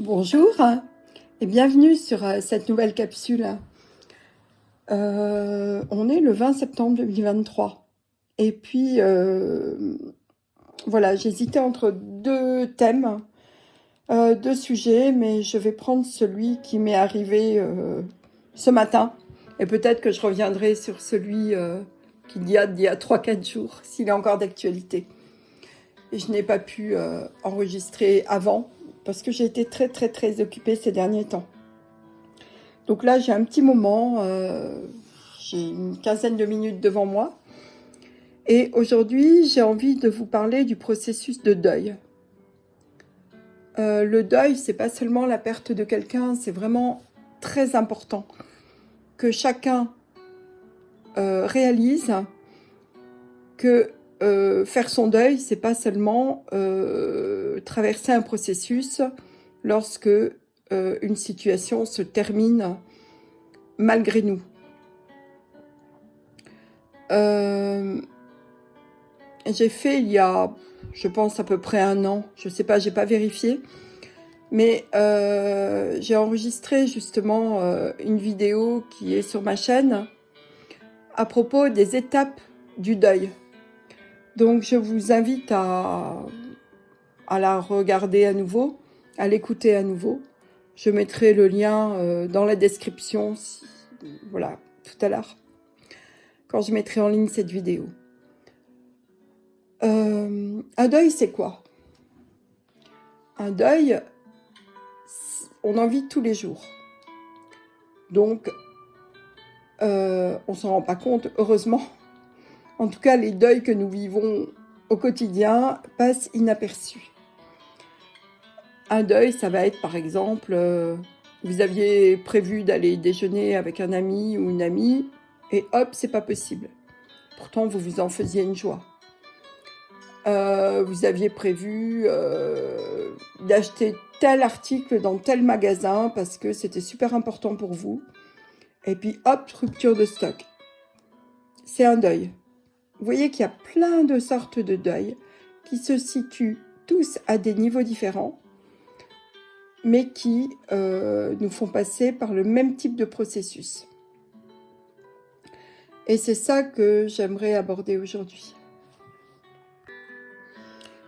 Bonjour et bienvenue sur cette nouvelle capsule. On est le 20 septembre 2023 et puis voilà, j'hésitais entre deux thèmes, deux sujets, mais je vais prendre celui qui m'est arrivé ce matin et peut-être que je reviendrai sur celui d'il y a 3-4 jours, s'il est encore d'actualité. Et je n'ai pas pu enregistrer avant parce que j'ai été très occupée ces derniers temps. Donc là, j'ai un petit moment, j'ai une quinzaine de minutes devant moi. Et aujourd'hui, j'ai envie de vous parler du processus de deuil. Le deuil, c'est pas seulement la perte de quelqu'un, c'est vraiment très important que chacun réalise que faire son deuil, c'est pas seulement traverser un processus lorsque une situation se termine malgré nous. J'ai fait il y a, je pense, à peu près 1 an, je sais pas, j'ai pas vérifié, mais j'ai enregistré justement une vidéo qui est sur ma chaîne à propos des étapes du deuil. Donc je vous invite à la regarder à nouveau, à l'écouter à nouveau. Je mettrai le lien dans la description, voilà, tout à l'heure, quand je mettrai en ligne cette vidéo. Un deuil, c'est quoi? Un deuil, on en vit tous les jours. Donc, on s'en rend pas compte, heureusement. En tout cas, les deuils que nous vivons au quotidien passent inaperçus. Un deuil, ça va être par exemple, vous aviez prévu d'aller déjeuner avec un ami ou une amie, et hop, c'est pas possible. Pourtant, vous vous en faisiez une joie. Vous aviez prévu d'acheter tel article dans tel magasin parce que c'était super important pour vous. Et puis hop, rupture de stock. C'est un deuil. Vous voyez qu'il y a plein de sortes de deuils qui se situent tous à des niveaux différents, mais qui nous font passer par le même type de processus. Et c'est ça que j'aimerais aborder aujourd'hui.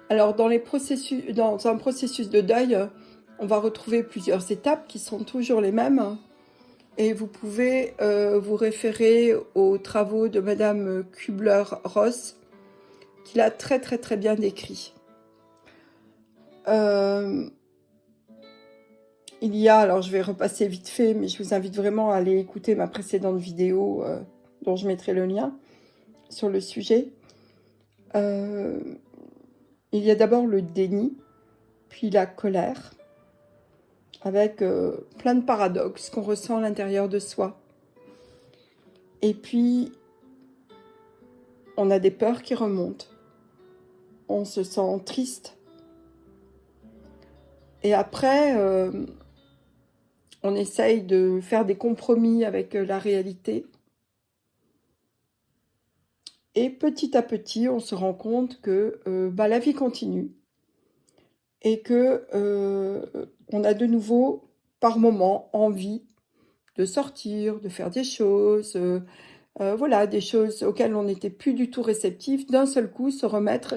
Alors, dans un processus de deuil, on va retrouver plusieurs étapes qui sont toujours les mêmes. Et vous pouvez vous référer aux travaux de Madame Kübler-Ross, qui l'a très bien décrit. Il y a, alors je vais repasser vite fait, mais je vous invite vraiment à aller écouter ma précédente vidéo, dont je mettrai le lien sur le sujet. Il y a d'abord le déni, puis la colère, avec plein de paradoxes qu'on ressent à l'intérieur de soi. Et puis, on a des peurs qui remontent. On se sent triste. Et après, on essaye de faire des compromis avec la réalité. Et petit à petit, on se rend compte que la vie continue. Et que on a de nouveau, par moment, envie de sortir, de faire des choses, voilà, des choses auxquelles on n'était plus du tout réceptif, d'un seul coup se remettre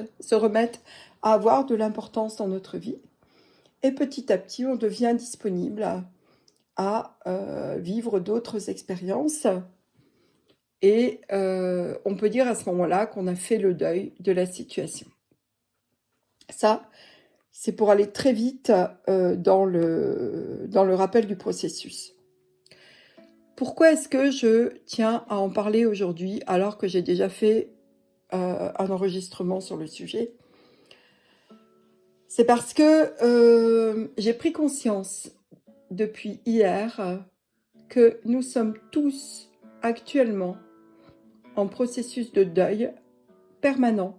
à avoir de l'importance dans notre vie. Et petit à petit, on devient disponible à vivre d'autres expériences. Et on peut dire à ce moment-là qu'on a fait le deuil de la situation. Ça, c'est pour aller très vite dans le rappel du processus. Pourquoi est-ce que je tiens à en parler aujourd'hui alors que j'ai déjà fait un enregistrement sur le sujet? C'est parce que j'ai pris conscience depuis hier que nous sommes tous actuellement en processus de deuil permanent,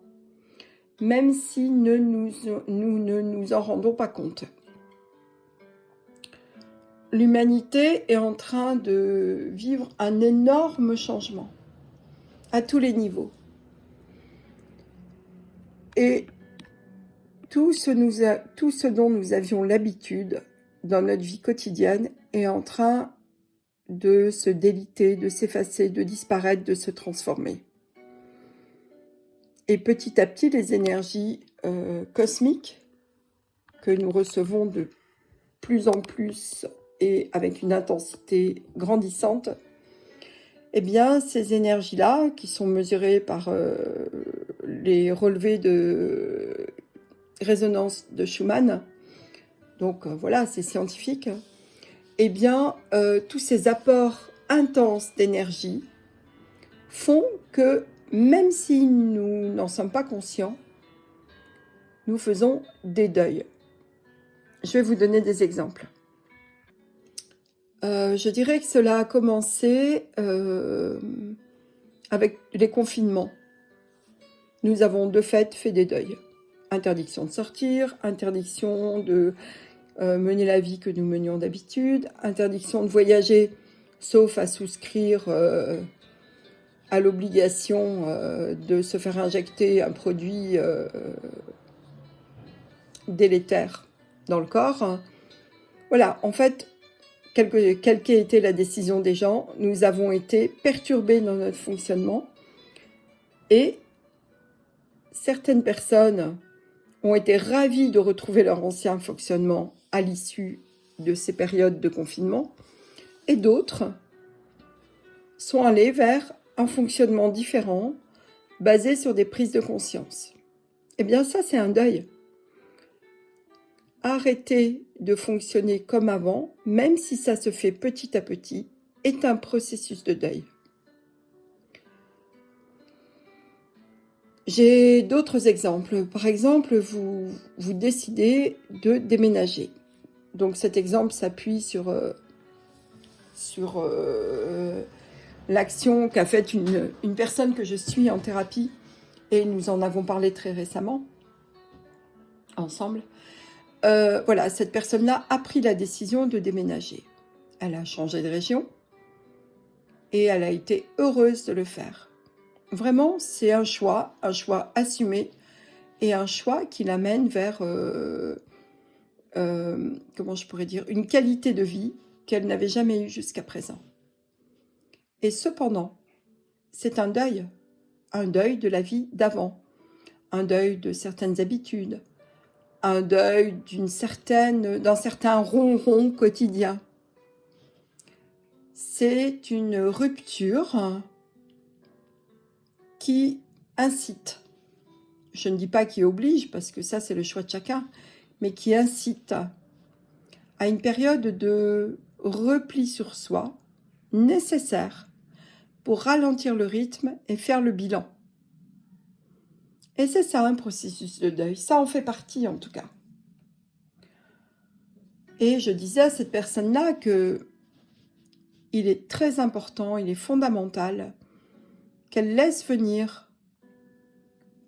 même si nous ne nous en rendons pas compte. L'humanité est en train de vivre un énorme changement à tous les niveaux. Et tout ce dont nous avions l'habitude dans notre vie quotidienne est en train de se déliter, de s'effacer, de disparaître, de se transformer. Et petit à petit, les énergies cosmiques que nous recevons de plus en plus et avec une intensité grandissante, eh bien, ces énergies-là, qui sont mesurées par les relevés de résonance de Schumann, donc voilà, c'est scientifique, eh bien, tous ces apports intenses d'énergie font que, même si nous n'en sommes pas conscients, nous faisons des deuils. Je vais vous donner des exemples. Je dirais que cela a commencé avec les confinements. Nous avons de fait des deuils. Interdiction de sortir, interdiction de mener la vie que nous menions d'habitude, interdiction de voyager, sauf à souscrire à l'obligation de se faire injecter un produit délétère dans le corps. Voilà, en fait, quelle qu'ait été la décision des gens, nous avons été perturbés dans notre fonctionnement et certaines personnes ont été ravies de retrouver leur ancien fonctionnement à l'issue de ces périodes de confinement et d'autres sont allées vers un fonctionnement différent basé sur des prises de conscience. Eh bien ça, c'est un deuil. Arrêter de fonctionner comme avant, même si ça se fait petit à petit, est un processus de deuil. J'ai d'autres exemples. Par exemple, vous décidez de déménager. Donc cet exemple s'appuie sur l'action qu'a faite une personne que je suis en thérapie, et nous en avons parlé très récemment, ensemble. Voilà, cette personne-là a pris la décision de déménager. Elle a changé de région et elle a été heureuse de le faire. Vraiment, c'est un choix assumé et un choix qui l'amène vers, comment je pourrais dire, une qualité de vie qu'elle n'avait jamais eue jusqu'à présent. Et cependant, c'est un deuil de la vie d'avant, un deuil de certaines habitudes, un deuil d'un certain ronron quotidien. C'est une rupture qui incite, je ne dis pas qui oblige, parce que ça c'est le choix de chacun, mais qui incite à une période de repli sur soi nécessaire pour ralentir le rythme et faire le bilan. Et c'est ça un processus de deuil, ça en fait partie en tout cas. Et je disais à cette personne-là que il est très important, il est fondamental qu'elle laisse venir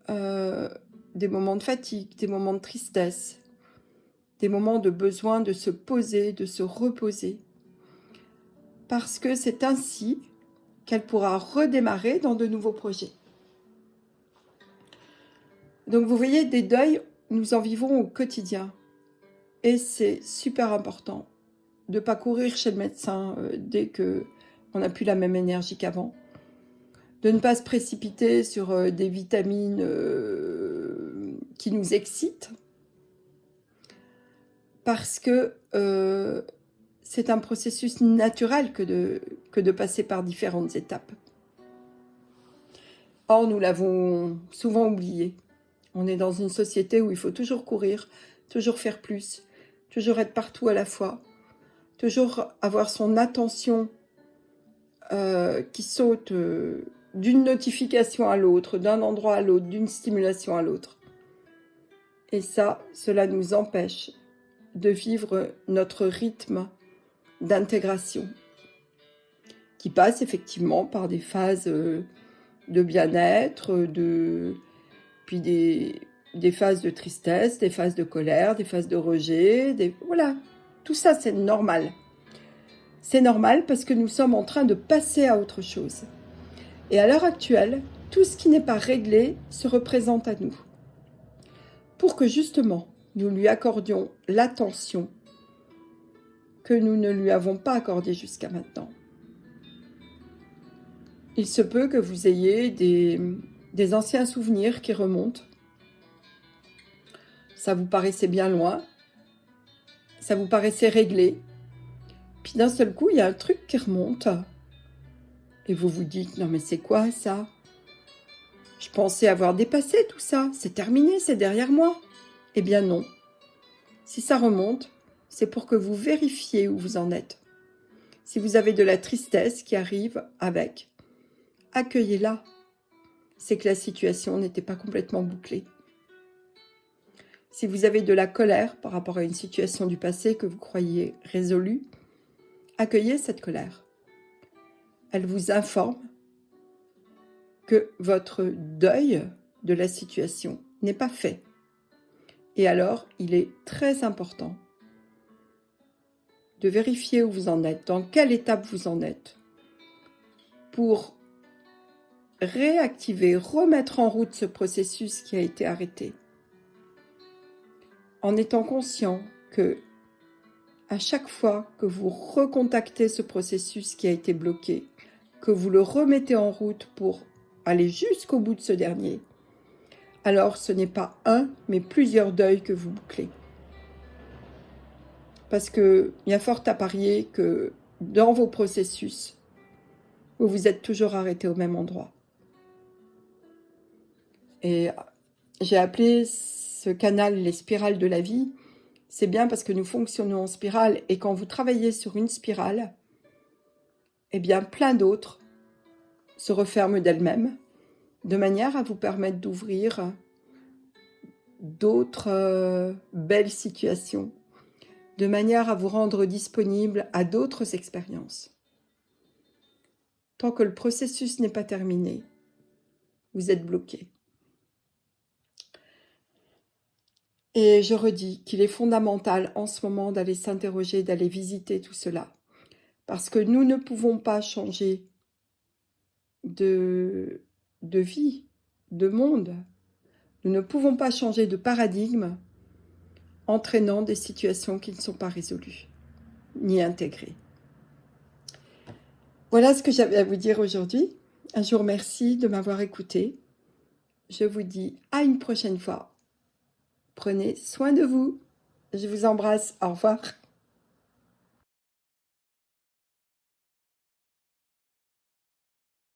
des moments de fatigue, des moments de tristesse, des moments de besoin de se poser, de se reposer. Parce que c'est ainsi qu'elle pourra redémarrer dans de nouveaux projets. Donc vous voyez, des deuils, nous en vivons au quotidien. Et c'est super important de ne pas courir chez le médecin dès qu'on n'a plus la même énergie qu'avant. De ne pas se précipiter sur des vitamines qui nous excitent. Parce que c'est un processus naturel que de passer par différentes étapes. Or, nous l'avons souvent oublié. On est dans une société où il faut toujours courir, toujours faire plus, toujours être partout à la fois, toujours avoir son attention qui saute d'une notification à l'autre, d'un endroit à l'autre, d'une stimulation à l'autre. Et ça, cela nous empêche de vivre notre rythme d'intégration, qui passe effectivement par des phases de bien-être, puis des phases de tristesse, des phases de colère, des phases de rejet, voilà, tout ça c'est normal. C'est normal parce que nous sommes en train de passer à autre chose. Et à l'heure actuelle, tout ce qui n'est pas réglé se représente à nous. Pour que justement, nous lui accordions l'attention que nous ne lui avons pas accordé jusqu'à maintenant. Il se peut que vous ayez des anciens souvenirs qui remontent. Ça vous paraissait bien loin, ça vous paraissait réglé. Puis d'un seul coup, il y a un truc qui remonte. Et vous vous dites, non mais c'est quoi ça? Je pensais avoir dépassé tout ça, c'est terminé, c'est derrière moi. Eh bien non. Si ça remonte, c'est pour que vous vérifiez où vous en êtes. Si vous avez de la tristesse qui arrive avec, accueillez-la. C'est que la situation n'était pas complètement bouclée. Si vous avez de la colère par rapport à une situation du passé que vous croyez résolue, accueillez cette colère. Elle vous informe que votre deuil de la situation n'est pas fait. Et alors, il est très important de vérifier où vous en êtes, dans quelle étape vous en êtes, pour réactiver, remettre en route ce processus qui a été arrêté, en étant conscient que à chaque fois que vous recontactez ce processus qui a été bloqué, que vous le remettez en route pour aller jusqu'au bout de ce dernier, alors ce n'est pas un, mais plusieurs deuils que vous bouclez. Parce qu'il y a fort à parier que dans vos processus, vous vous êtes toujours arrêté au même endroit. Et j'ai appelé ce canal les spirales de la vie. C'est bien parce que nous fonctionnons en spirale et quand vous travaillez sur une spirale, eh bien plein d'autres se referment d'elles-mêmes de manière à vous permettre d'ouvrir d'autres belles situations, de manière à vous rendre disponible à d'autres expériences. Tant que le processus n'est pas terminé, vous êtes bloqué. Et je redis qu'il est fondamental en ce moment d'aller s'interroger, d'aller visiter tout cela. Parce que nous ne pouvons pas changer de vie, de monde. Nous ne pouvons pas changer de paradigme entraînant des situations qui ne sont pas résolues, ni intégrées. Voilà ce que j'avais à vous dire aujourd'hui. Je vous remercie de m'avoir écouté. Je vous dis à une prochaine fois. Prenez soin de vous. Je vous embrasse. Au revoir.